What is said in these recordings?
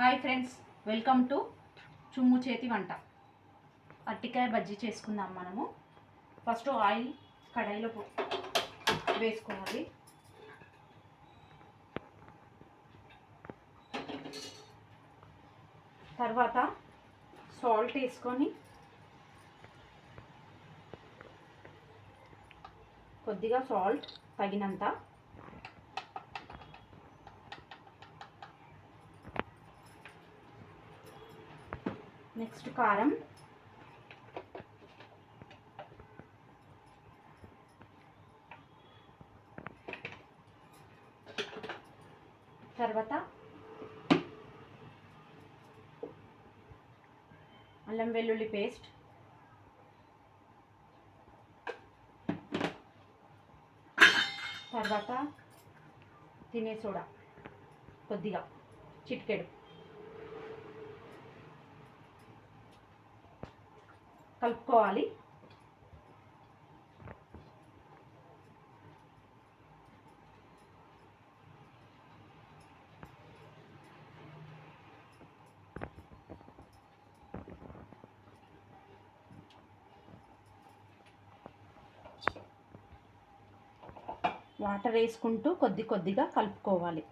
Hi friends, welcome to చుమ్ము చేతి వంట. అరటికాయ బజ్జీ చేసుకుందాం. మనము ఫస్ట్ ఆయిల్ కడాయిలో వేసుకోవాలి. తర్వాత సాల్ట్ వేసుకొని కొద్దిగా సాల్ట్ తగినంత, నెక్స్ట్ కారం, తర్వాత అల్లం వెల్లుల్లి పేస్ట్, తర్వాత తినే సోడా కొద్దిగా చిటికెడు, కలుపుకోవాలి. వాటర్ వేసుకుంటూ కొద్దిగా కలుపుకోవాలి.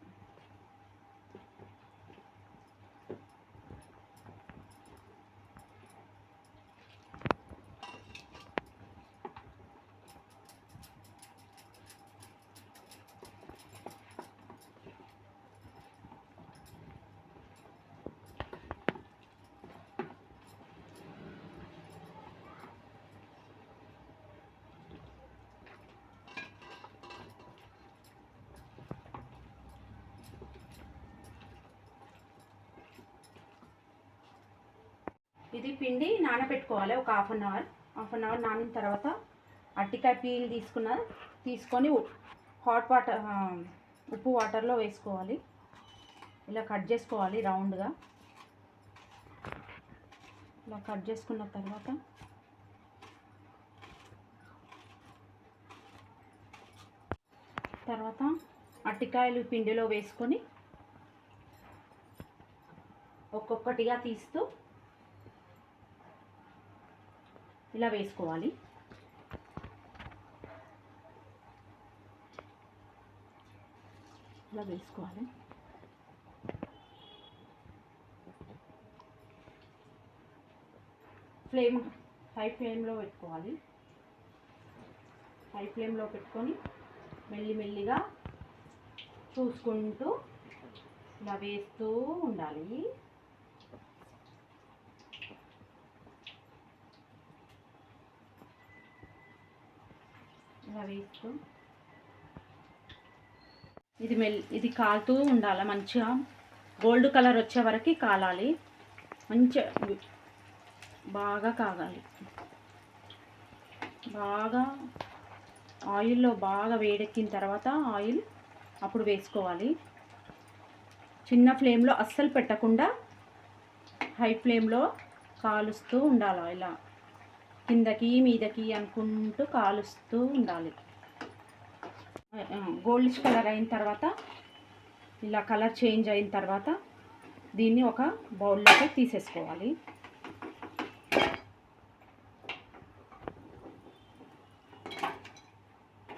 ఇది పిండి నానబెట్టుకోవాలి. ఒక హాఫ్ అన్ అవర్ నానిన తర్వాత అరటికాయ పీల్ తీసుకొని హాట్ వాటర్, ఉప్పు వాటర్లో వేసుకోవాలి. ఇలా కట్ చేసుకోవాలి రౌండ్గా. ఇలా కట్ చేసుకున్న తర్వాత అరటికాయలు పిండిలో వేసుకొని ఒక్కొక్కటిగా తీస్తూ ఇలా వేసుకోవాలి. ఫ్లేమ్ హై ఫ్లేమ్లో పెట్టుకోవాలి. హై ఫ్లేమ్లో పెట్టుకొని మెల్లిగా చూసుకుంటూ ఇలా వేస్తూ ఉండాలి. ఇలా వేస్తూ ఇది కాలుతూ ఉండాలి. మంచిగా గోల్డ్ కలర్ వచ్చే వరకు కాలాలి. మంచిగా బాగా కాగాలి. బాగా ఆయిల్లో బాగా వేడెక్కిన తర్వాత ఆయిల్ అప్పుడు వేసుకోవాలి. చిన్న ఫ్లేమ్లో అస్సలు పెట్టకుండా హై ఫ్లేమ్లో కాలుస్తూ ఉండాలి. ఇలా కిందకి మీదకి అనుకుంటూ కాలుస్తూ ఉండాలి. గోల్డిష్ కలర్ అయిన తర్వాత, ఇలా కలర్ చేంజ్ అయిన తర్వాత దీన్ని ఒక బౌల్లోకి తీసేసుకోవాలి.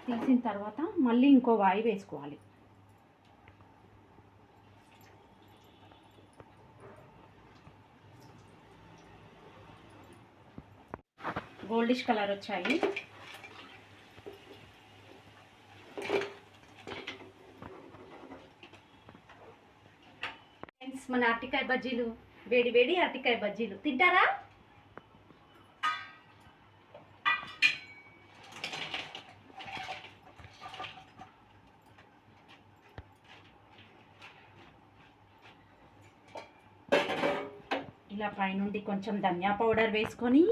తీసిన తర్వాత మళ్ళీ ఇంకో వాయి వేసుకోవాలి. గోల్డిష్ కలర్ వచ్చాయి. ఫ్రెండ్స్, మన అరటికాయ బజ్జీలు, వేడి అరటికాయ బజ్జీలు తింటారా? ఇలా పైనుండి కొంచెం ధనియా పౌడర్ వేసుకొని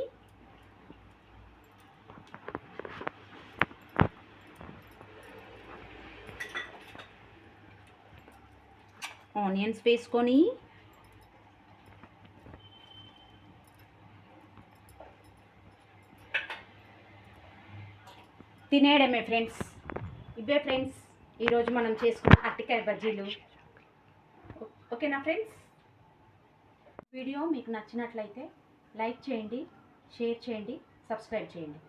ఆనియన్స్ వేసుకొని తినేయడమే ఫ్రెండ్స్. ఇవే ఫ్రెండ్స్ ఈరోజు మనం చేసుకున్న అరటికాయ బజ్జీలు. ఓకేనా ఫ్రెండ్స్? వీడియో మీకు నచ్చినట్లయితే లైక్ చేయండి, షేర్ చేయండి, సబ్స్క్రైబ్ చేయండి.